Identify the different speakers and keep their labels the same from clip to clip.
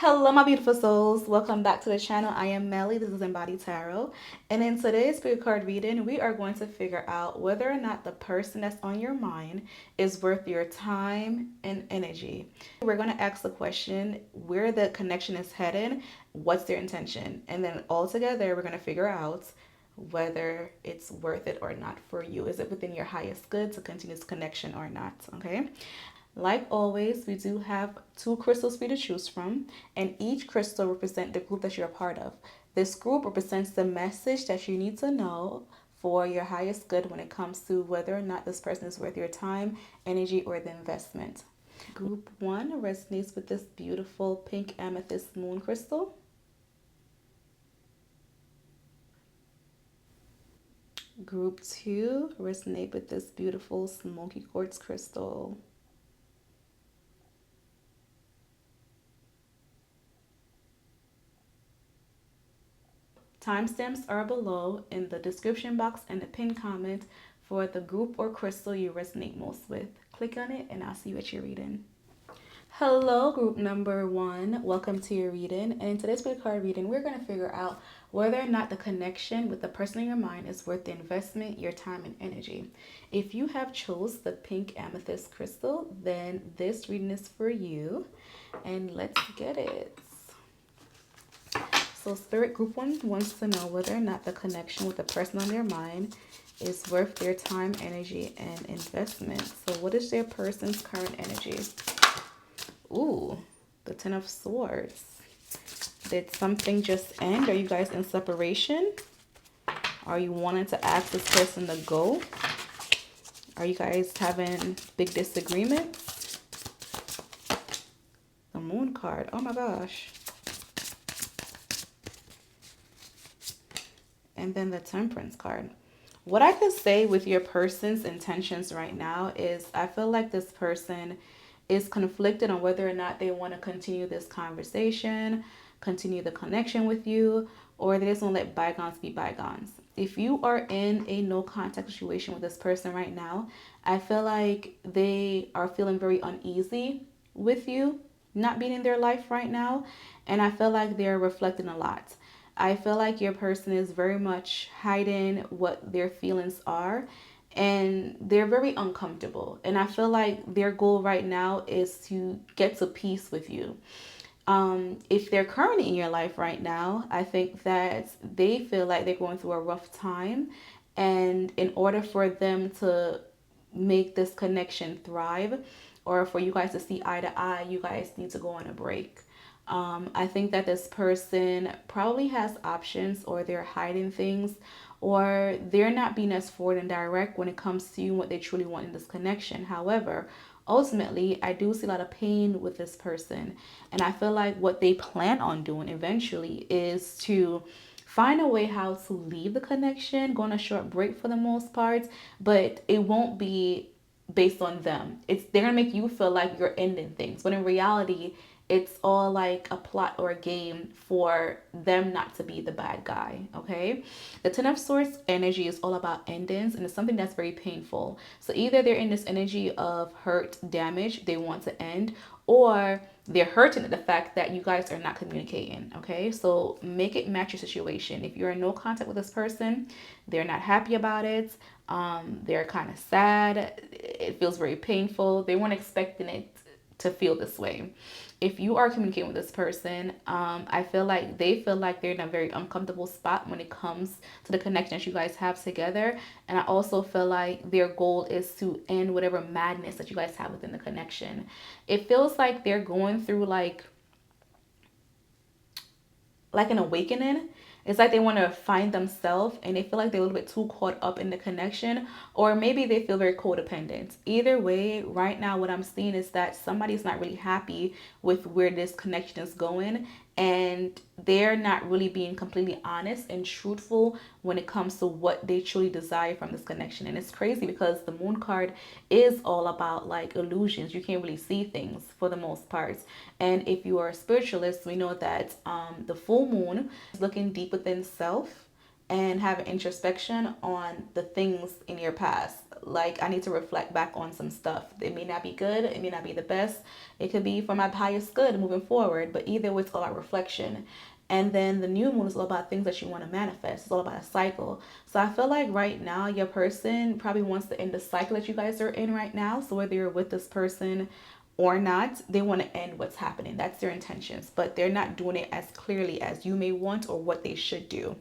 Speaker 1: Hello, my beautiful souls. Welcome back to the channel. I am Melly. This is Embodied Tarot. And in today's spirit card reading, we are going to figure out whether or not the person that's on your mind is worth your time and energy. We're going to ask the question where the connection is headed, what's their intention? And then all together, we're going to figure out whether it's worth it or not for you. Is it within your highest good to continue this connection or not? Okay. Like always, we do have two crystals for you to choose from, and each crystal represents the group that you're a part of. This group represents the message that you need to know for your highest good when it comes to whether or not this person is worth your time, energy, or the investment. Group 1 resonates with this beautiful pink amethyst moon crystal. Group 2 resonate with this beautiful smoky quartz crystal. Timestamps are below in the description box and the pinned comment for the group or crystal you resonate most with. Click on it and I'll see you at your reading. Hello, group number 1. Welcome to your reading. And in today's spirit card reading, we're going to figure out whether or not the connection with the person in your mind is worth the investment, your time, and energy. If you have chose the pink amethyst crystal, then this reading is for you. And let's get it. So Spirit Group 1 wants to know whether or not the connection with the person on their mind is worth their time, energy, and investment. So what is their person's current energy? Ooh, the Ten of Swords. Did something just end? Are you guys in separation? Are you wanting to ask this person to go? Are you guys having big disagreements? The Moon card. Oh my gosh. And then the Temperance card. What I could say with your person's intentions right now is I feel like this person is conflicted on whether or not they want to continue this conversation, continue the connection with you, or they just want to let bygones be bygones. If you are in a no contact situation with this person right now, I feel like they are feeling very uneasy with you not being in their life right now. And I feel like they're reflecting a lot. I feel like your person is very much hiding what their feelings are and they're very uncomfortable. And I feel like their goal right now is to get to peace with you. If they're currently in your life right now, I think that they feel like they're going through a rough time. And in order for them to make this connection thrive or for you guys to see eye to eye, you guys need to go on a break. I think that this person probably has options or they're hiding things or they're not being as forward and direct when it comes to you and what they truly want in this connection. However, ultimately, I do see a lot of pain with this person. And I feel like what they plan on doing eventually is to find a way how to leave the connection, go on a short break for the most part, but it won't be based on them. They're gonna make you feel like you're ending things, but in reality, it's all like a plot or a game for them not to be the bad guy. Okay, the Ten of Swords energy is all about endings, and it's something that's very painful. So either they're in this energy of hurt, damage, they want to end, or they're hurting at the fact that you guys are not communicating. Okay, so make it match your situation. If you're in no contact with this person, they're not happy about it, they're kind of sad, it feels very painful, they weren't expecting it to feel this way. If you are communicating with this person, I feel like they feel like they're in a very uncomfortable spot when it comes to the connection that you guys have together. And I also feel like their goal is to end whatever madness that you guys have within the connection. It feels like they're going through like an awakening. It's like they want to find themselves and they feel like they're a little bit too caught up in the connection, or maybe they feel very codependent. Either way, right now, what I'm seeing is that somebody's not really happy with where this connection is going, and they're not really being completely honest and truthful when it comes to what they truly desire from this connection. And it's crazy because the Moon card is all about like illusions. You can't really see things for the most part. And if you are a spiritualist, we know that the full moon is looking deep within self and have an introspection on the things in your past. like I need to reflect back on some stuff. It may not be good, it may not be the best. It could be for my highest good moving forward, but either way, it's all about reflection. And then the new moon is all about things that you want to manifest. It's all about a cycle. So I feel like right now, your person probably wants to end the cycle that you guys are in right now. So whether you're with this person or not, they want to end what's happening. That's their intentions, but they're not doing it as clearly as you may want or what they should do.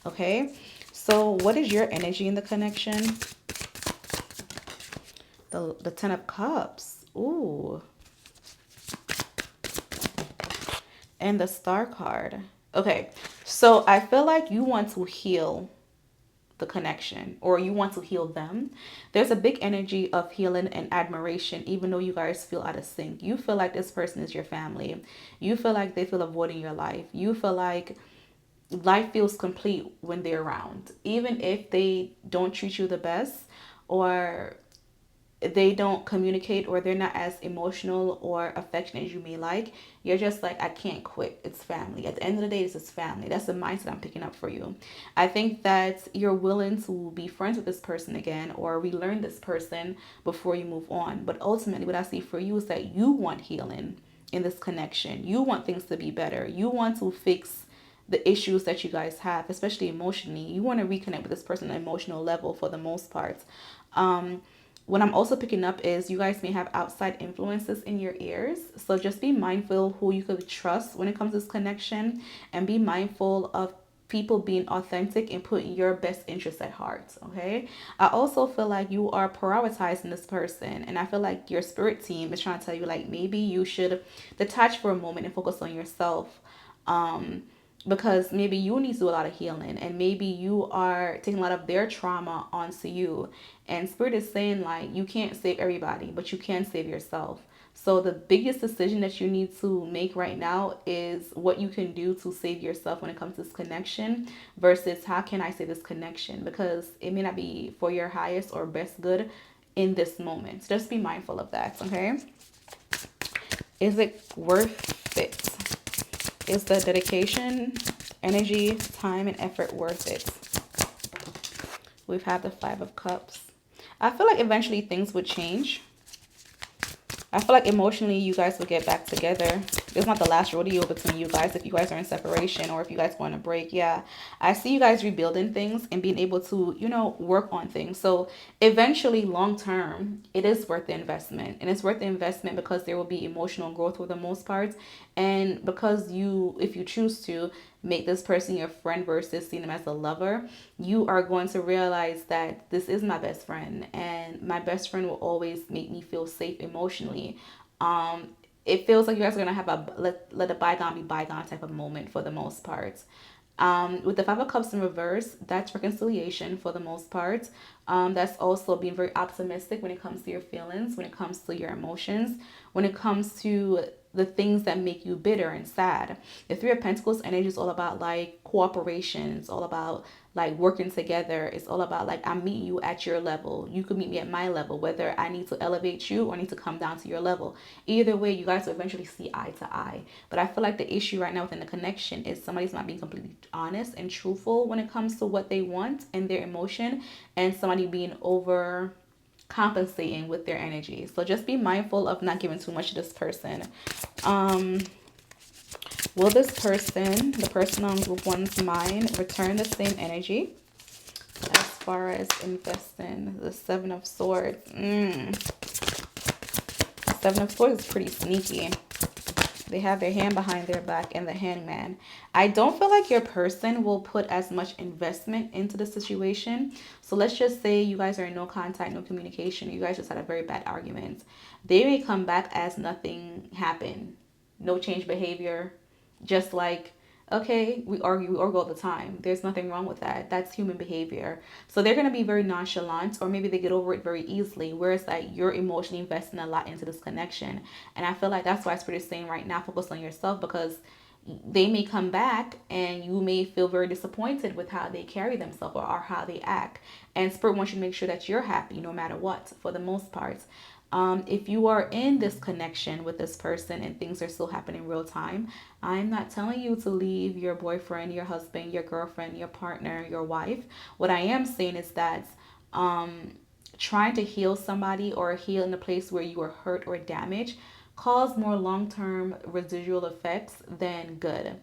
Speaker 1: Okay. So what is your energy in the connection? The Ten of Cups. Ooh. And the Star card. Okay. So I feel like you want to heal the connection, or you want to heal them. There's a big energy of healing and admiration, even though you guys feel out of sync. You feel like this person is your family. You feel like they feel avoiding your life. You feel like life feels complete when they're around, even if they don't treat you the best, or they don't communicate, or they're not as emotional or affectionate as you may like. You're just like, I can't quit. It's family. At the end of the day, this is family. That's the mindset I'm picking up for you. I think that you're willing to be friends with this person again, or relearn this person before you move on. But ultimately, what I see for you is that you want healing in this connection. You want things to be better. You want to fix the issues that you guys have, especially emotionally. You want to reconnect with this person on an emotional level for the most part. What I'm also picking up is you guys may have outside influences in your ears. So just be mindful who you could trust when it comes to this connection, and be mindful of people being authentic and putting your best interests at heart. Okay. I also feel like you are prioritizing this person, and I feel like your spirit team is trying to tell you like maybe you should detach for a moment and focus on yourself. Because maybe you need to do a lot of healing, and maybe you are taking a lot of their trauma onto you. And spirit is saying like you can't save everybody, but you can save yourself. So the biggest decision that you need to make right now is what you can do to save yourself when it comes to this connection, versus how can I save this connection, because it may not be for your highest or best good in this moment. So just be mindful of that. Okay. Is it worth it? Is the dedication, energy, time, and effort worth it? We've had the Five of Cups. I feel like eventually things would change. I feel like emotionally you guys will get back together. It's not the last rodeo between you guys if you guys are in separation, or if you guys want to break. Yeah, I see you guys rebuilding things and being able to, work on things. So eventually, long term, it is worth the investment. And it's worth the investment because there will be emotional growth for the most part. And because if you choose to make this person your friend versus seeing them as a lover, you are going to realize that this is my best friend, and my best friend will always make me feel safe emotionally. It feels like you guys are gonna have a let a bygone be bygone type of moment for the most part. With the Five of Cups in reverse, that's reconciliation for the most part. That's also being very optimistic when it comes to your feelings, when it comes to your emotions, when it comes to the things that make you bitter and sad. The Three of Pentacles energy is all about like cooperation. It's all about like working together. It's all about like I'm meeting you at your level. You could meet me at my level, whether I need to elevate you or need to come down to your level. Either way, you guys will eventually see eye to eye. But I feel like the issue right now within the connection is somebody's not being completely honest and truthful when it comes to what they want and their emotion, and somebody being over compensating with their energy. So just be mindful of not giving too much to this person. Will this person, the person on group one's mind, return the same energy as far as investing? The Seven of Swords. The Seven of Swords is pretty sneaky. They have their hand behind their back and the Hangman. I don't feel like your person will put as much investment into the situation. So let's just say you guys are in no contact, no communication. You guys just had a very bad argument. They may come back as nothing happened. No change behavior. Just like, okay, we argue all the time. There's nothing wrong with that. That's human behavior. So they're going to be very nonchalant, or maybe they get over it very easily. Whereas like you're emotionally investing a lot into this connection. And I feel like that's why Spirit is saying right now, focus on yourself, because they may come back and you may feel very disappointed with how they carry themselves or how they act. And Spirit wants you to make sure that you're happy no matter what, for the most part. If you are in this connection with this person and things are still happening real time, I'm not telling you to leave your boyfriend, your husband, your girlfriend, your partner, your wife. What I am saying is that trying to heal somebody or heal in a place where you were hurt or damaged cause more long-term residual effects than good.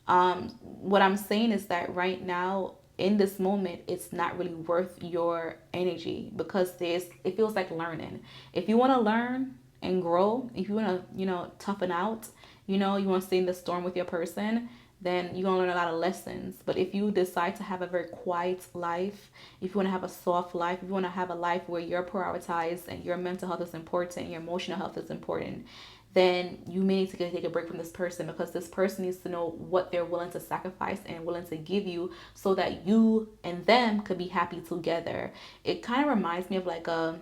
Speaker 1: What I'm saying is that right now, in this moment, it's not really worth your energy because it feels like learning. If you want to learn and grow, if you want to, toughen out, you want to stay in the storm with your person, then you're going to learn a lot of lessons. But if you decide to have a very quiet life, if you want to have a soft life, if you want to have a life where you're prioritized and your mental health is important, your emotional health is important, then you may need to take a break from this person because this person needs to know what they're willing to sacrifice and willing to give you so that you and them could be happy together. It kind of reminds me of like a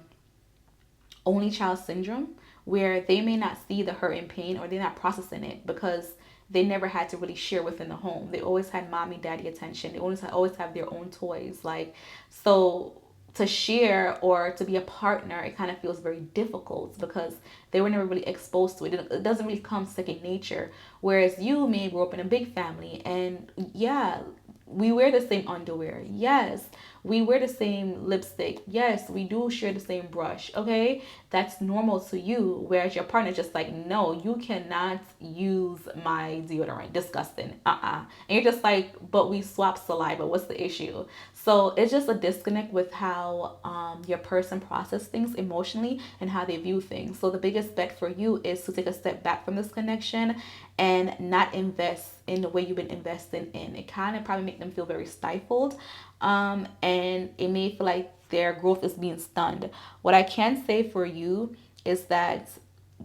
Speaker 1: only child syndrome where they may not see the hurt and pain or they're not processing it because they never had to really share within the home. They always had mommy, daddy attention. They always have their own toys. Like, so to share or to be a partner, it kind of feels very difficult because they were never really exposed to it. It doesn't really come second nature. Whereas you may grow up in a big family and yeah, we wear the same underwear. Yes, we wear the same lipstick. Yes, we do share the same brush. Okay, that's normal to you. Whereas your partner just like, no, you cannot use my deodorant. Disgusting. And you're just like, but we swap saliva. What's the issue? So it's just a disconnect with how your person process things emotionally and how they view things. So the biggest bet for you is to take a step back from this connection and not invest in the way you've been investing in. It kind of probably make them feel very stifled, and it may feel like their growth is being stunned. What I can say for you is that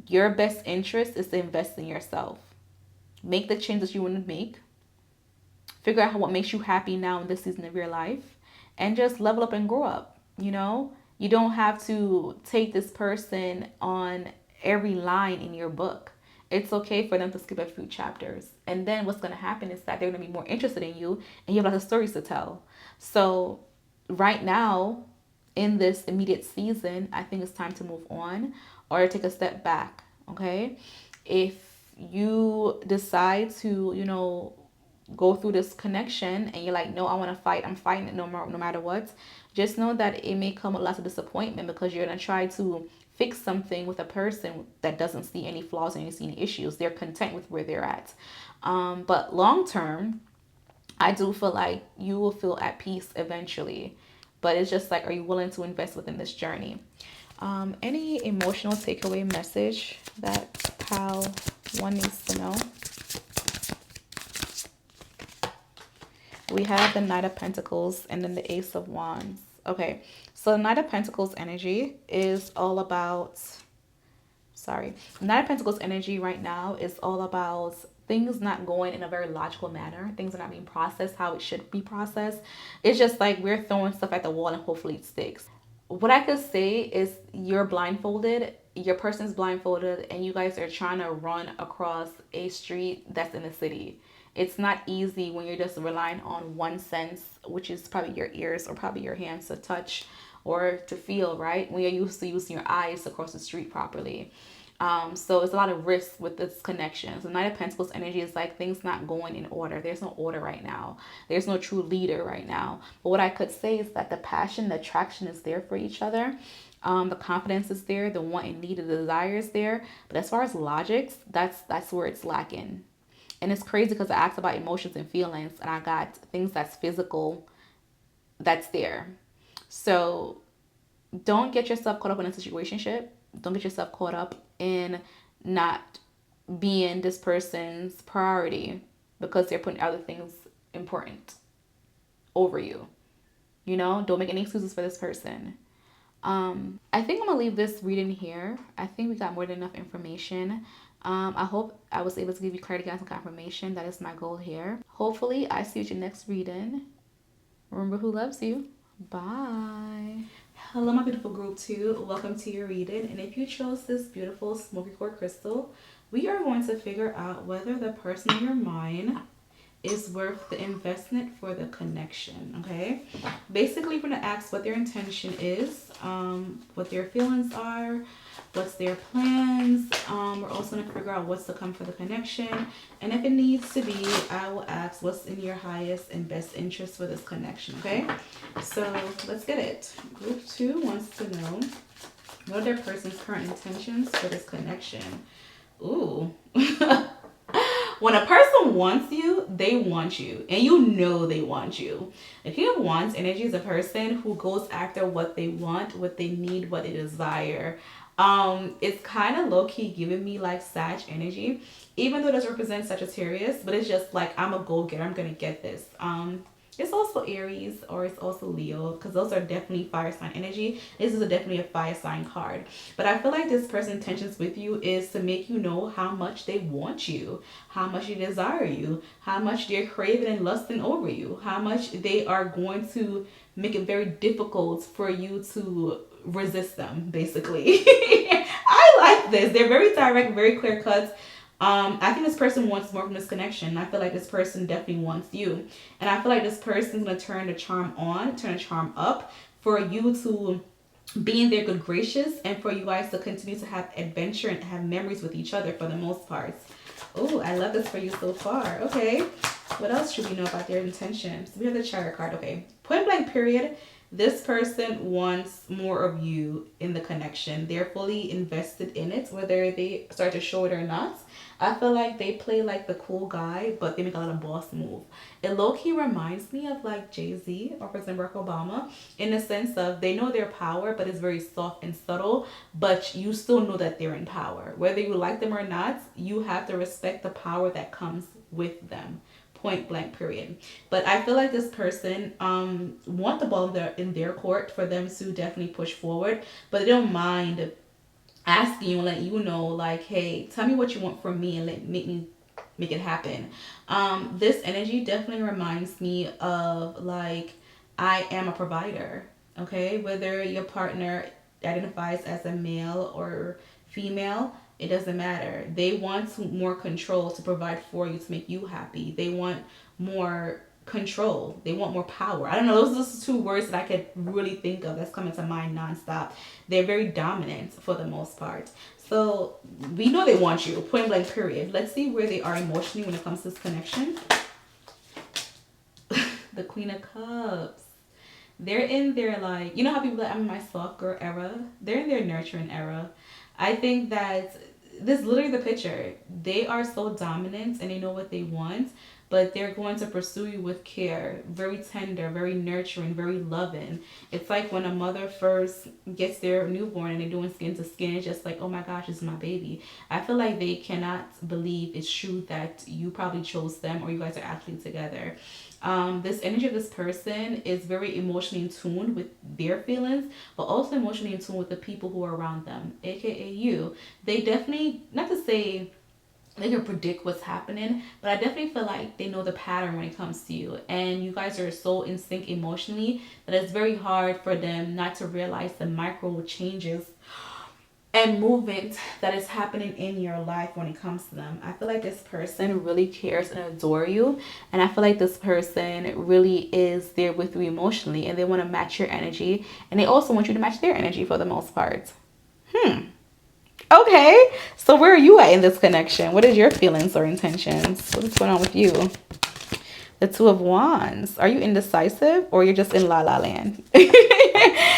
Speaker 1: your best interest is to invest in yourself. Make the changes you want to make. Figure out what makes you happy now in this season of your life, and just level up and grow up. You don't have to take this person on every line in your book. It's okay for them to skip a few chapters. And then what's going to happen is that they're going to be more interested in you and you have lots of stories to tell. So, right now, in this immediate season, I think it's time to move on or take a step back. Okay. If you decide to, go through this connection and you're like, no, I want to fight, I'm fighting it no matter what, just know that it may come with lots of disappointment because you're going to try to fix something with a person that doesn't see any flaws and see any issues. They're content with where they're at. But long term, I do feel like you will feel at peace eventually. But it's just like, are you willing to invest within this journey? Any emotional takeaway message that pal one needs to know? We have the Knight of Pentacles and then the Ace of Wands. Okay, so the Knight of Pentacles energy is all about, Knight of Pentacles energy right now is all about things not going in a very logical manner. Things are not being processed how it should be processed. It's just like we're throwing stuff at the wall and hopefully it sticks. What I could say is you're blindfolded, your person's blindfolded, and you guys are trying to run across a street that's in the city. It's not easy when you're just relying on one sense, which is probably your ears or probably your hands to touch or to feel, right? When you're used to using your eyes to cross the street properly. So it's a lot of risk with this connection. So Knight of Pentacles energy is like things not going in order. There's no order right now. There's no true leader right now. But what I could say is that the passion, the attraction is there for each other. The confidence is there. The want and need, the desire is there. But as far as logics, that's where it's lacking. And it's crazy because I asked about emotions and feelings and I got things that's physical that's there. So don't get yourself caught up in a situationship. Don't get yourself caught up in not being this person's priority because they're putting other things important over you. Don't make any excuses for this person. I think I'm gonna leave this reading here. I think we got more than enough information. I hope I was able to give you clarity and confirmation. That is my goal here. Hopefully, I see you at your next reading. Remember who loves you. Bye. Hello, my beautiful group 2. Welcome to your reading. And if you chose this beautiful smoky quartz crystal, we are going to figure out whether the person in your mind is worth the investment for the connection. Okay, basically we're gonna ask what their intention is, what their feelings are, what's their plans. We're also gonna figure out what's to come for the connection, and if it needs to be, I will ask what's in your highest and best interest for this connection. Okay, so let's get it. Group 2 wants to know what are their person's current intentions for this connection. Ooh. When a person wants you, they want you. And you know they want you. The King of Wands energy is a person who goes after what they want, what they need, what they desire. It's kind of low-key giving me like Sag energy. Even though it doesn't represent Sagittarius, but it's just like I'm a go-getter, I'm gonna get this. It's also Aries or it's also Leo, because those are definitely fire sign energy. This is definitely a fire sign card. But I feel like this person's intentions with you is to make you know how much they want you, how much they desire you, how much they're craving and lusting over you, how much they are going to make it very difficult for you to resist them, basically. I like this. They're very direct, very clear cut. I think this person wants more from this connection. I feel like this person definitely wants you. And I feel like this person's going to turn the charm on, turn the charm up for you to be in their good gracious and for you guys to continue to have adventure and have memories with each other for the most part. Oh, I love this for you so far. Okay. What else should we know about their intentions? We have the Chariot card. Okay. Point blank period. This person wants more of you in the connection. They're fully invested in it, whether they start to show it or not. I feel like they play like the cool guy, but they make a lot of boss move. It low-key reminds me of like Jay-Z or President Barack Obama in the sense of they know their power, but it's very soft and subtle, but you still know that they're in power. Whether you like them or not, you have to respect the power that comes with them. Point blank period. But I feel like this person want the ball in their court for them to definitely push forward, but they don't mind asking you and let you know like, hey, tell me what you want from me and make it happen. This energy definitely reminds me of like, I am a provider. Okay, whether your partner identifies as a male or female, it doesn't matter. They want more control to provide for you, to make you happy. They want more control. They want more power. I don't know. Those are two words that I could really think of that's coming to mind nonstop. They're very dominant for the most part. So we know they want you. Point blank period. Let's see where they are emotionally when it comes to this connection. The Queen of Cups. They're in their like, you know how people like, I'm in my soft girl era? They're in their nurturing era. I think that this is literally the picture. They are so dominant and they know what they want, but they're going to pursue you with care. Very tender, very nurturing, very loving. It's like when a mother first gets their newborn and they're doing skin to skin, it's just like, oh my gosh, this is my baby. I feel like they cannot believe it's true that you probably chose them or you guys are actually together. This energy of this person is very emotionally in tune with their feelings, but also emotionally in tune with the people who are around them, aka you. They definitely, not to say they can predict what's happening, but I definitely feel like they know the pattern when it comes to you, and you guys are so in sync emotionally that it's very hard for them not to realize the micro changes and movement that is happening in your life when it comes to them. I feel like this person really cares and adore you, and I feel like this person really is there with you emotionally, and they want to match your energy, and they also want you to match their energy for the most part. Okay, so where are you at in this connection? What is your feelings or intentions? What is going on with you? The Two of Wands. Are you indecisive or you're just in la la land?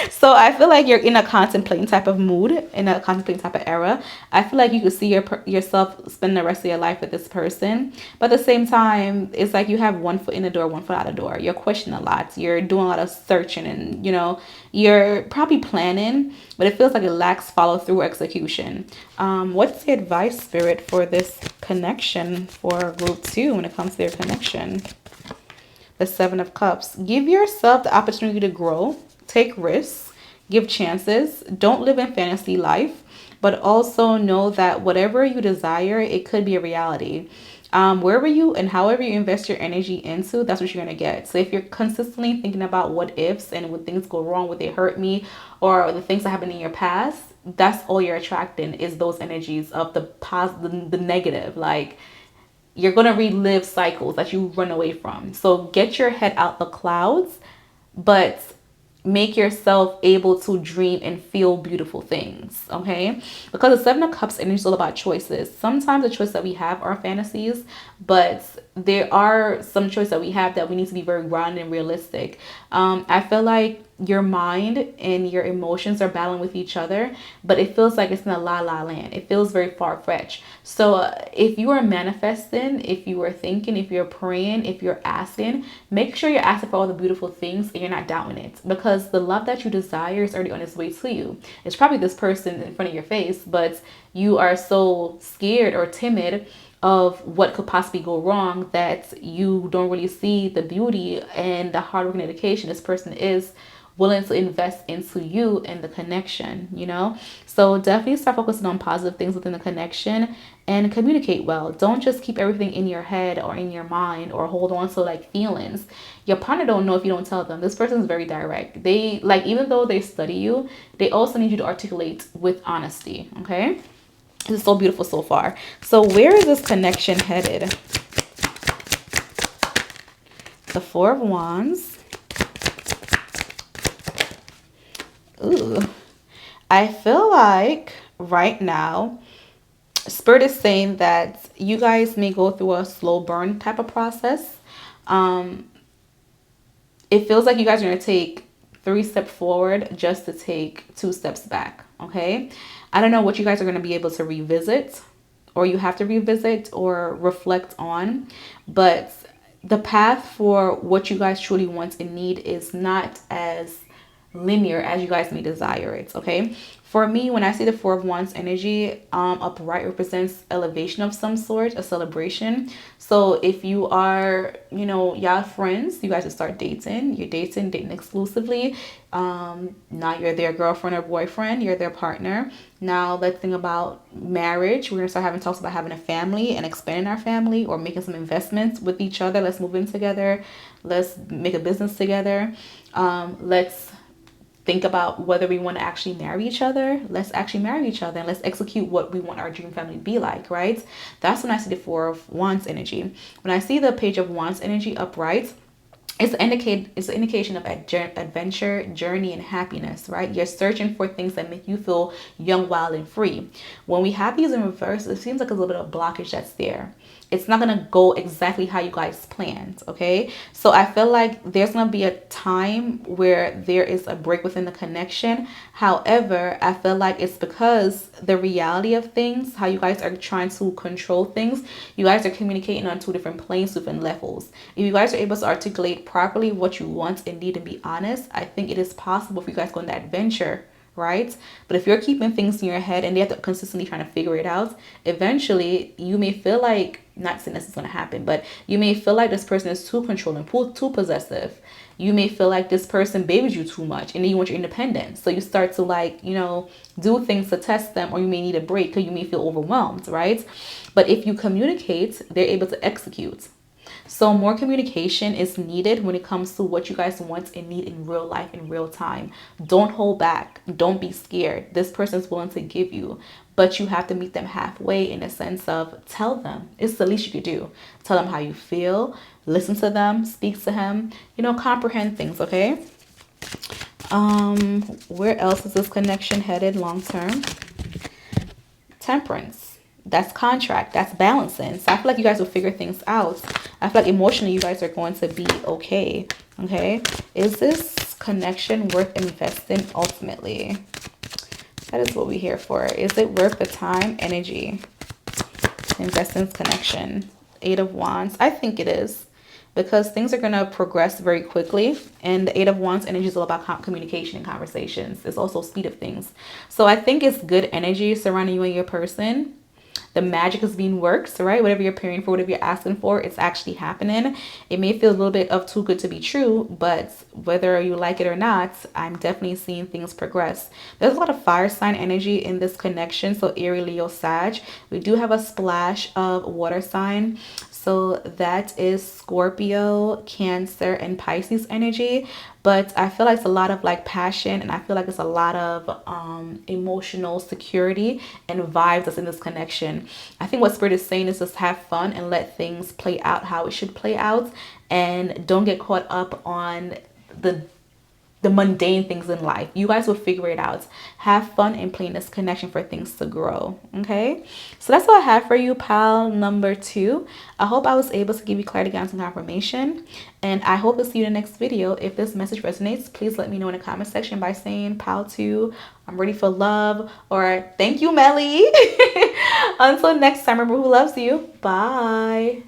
Speaker 1: So I feel like you're in a contemplating type of mood, in a contemplating type of era. I feel like you could see yourself spend the rest of your life with this person. But at the same time, it's like you have one foot in the door, one foot out the door. You're questioning a lot. You're doing a lot of searching and, you know, you're probably planning, but it feels like it lacks follow through execution. What's the advice, Spirit, for this connection for group 2 when it comes to their connection? The Seven of Cups. Give yourself the opportunity to grow, take risks, give chances. Don't live in fantasy life, but also know that whatever you desire, it could be a reality. Wherever you and however you invest your energy into, that's what you're going to get. So if you're consistently thinking about what ifs and when things go wrong, would they hurt me, or the things that happened in your past, that's all you're attracting is those energies of the positive, the negative. Like, you're going to relive cycles that you run away from. So get your head out the clouds, but make yourself able to dream and feel beautiful things, okay? Because the Seven of Cups energy is all about choices. Sometimes the choices that we have are fantasies, but there are some choices that we have that we need to be very grounded and realistic. I feel like your mind and your emotions are battling with each other, but it feels like it's in a la la land. It feels very far fetched. So if you are manifesting, if you are thinking, if you're praying, if you're asking, make sure you're asking for all the beautiful things and you're not doubting it, because the love that you desire is already on its way to you. It's probably this person in front of your face, but you are so scared or timid of what could possibly go wrong that you don't really see the beauty and the hard work and dedication this person is willing to invest into you and the connection, you know? So definitely start focusing on positive things within the connection and communicate well. Don't just keep everything in your head or in your mind or hold on to like feelings. Your partner don't know if you don't tell them. This person is very direct. They like, even though they study you, they also need you to articulate with honesty, okay? This is so beautiful so far. So where is this connection headed? The Four of Wands. Ooh. I feel like right now, Spirit is saying that you guys may go through a slow burn type of process. It feels like you guys are going to take 3 steps forward just to take 2 steps back, okay? I don't know what you guys are going to be able to revisit, or you have to revisit or reflect on, but the path for what you guys truly want and need is not as linear as you guys may desire it, okay? For me, when I see the Four of Wands energy, upright represents elevation of some sort, a celebration. So if you are, you know, y'all friends, you guys will start dating. You're dating exclusively. Now you're their girlfriend or boyfriend. You're their partner. Now let's think about marriage. We're going to start having talks about having a family and expanding our family, or making some investments with each other. Let's move in together. Let's make a business together. Let's think about whether we want to actually marry each other. Let's actually marry each other and let's execute what we want our dream family to be like, right? That's when I see the Four of Wands energy. When I see the Page of Wands energy upright, it's an indication of adventure, journey, and happiness, right? You're searching for things that make you feel young, wild, and free. When we have these in reverse, it seems like a little bit of blockage that's there. It's not going to go exactly how you guys planned, okay? So I feel like there's going to be a time where there is a break within the connection. However, I feel like it's because the reality of things, how you guys are trying to control things, you guys are communicating on 2 different planes, different levels. If you guys are able to articulate properly what you want and need and be honest, I think it is possible for you guys to go on that adventure, right? But if you're keeping things in your head and they have to consistently trying to figure it out, eventually you may feel like, not saying this is going to happen, but you may feel like this person is too controlling, too possessive. You may feel like this person babies you too much and then you want your independence. So you start to like, you know, do things to test them, or you may need a break because you may feel overwhelmed, right? But if you communicate, they're able to execute. So more communication is needed when it comes to what you guys want and need in real life, in real time. Don't hold back. Don't be scared. This person is willing to give you, but you have to meet them halfway in a sense of tell them. It's the least you could do. Tell them how you feel. Listen to them. Speak to him. You know, comprehend things, okay? Where else is this connection headed long term? Temperance. That's contract. That's balancing. So I feel like you guys will figure things out. I feel like emotionally you guys are going to be okay. Okay. Is this connection worth investing ultimately? That is what we're here for. Is it worth the time, energy, invest in this connection? 8 of Wands. I think it is, because things are going to progress very quickly. And the 8 of Wands energy is all about communication and conversations. It's also speed of things. So I think it's good energy surrounding you and your person. The magic is being worked, right? Whatever you're praying for, whatever you're asking for, it's actually happening. It may feel a little bit of too good to be true, but whether you like it or not, I'm definitely seeing things progress. There's a lot of fire sign energy in this connection. So Aries, Leo, Sag. We do have a splash of water sign. So that is Scorpio, Cancer, and Pisces energy. But I feel like it's a lot of like passion, and I feel like it's a lot of emotional security and vibes that's in this connection. And I think what Spirit is saying is just have fun and let things play out how it should play out, and don't get caught up on the mundane things in life. You guys will figure it out. Have fun and play in this connection for things to grow. Okay, so that's all I have for you, pal number 2. I hope I was able to give you clarity, guidance, and confirmation, and I hope to see you in the next video. If this message resonates, please let me know in the comment section by saying pal 2, I'm ready for love, or thank you, Melly. Until next time, remember who loves you. Bye.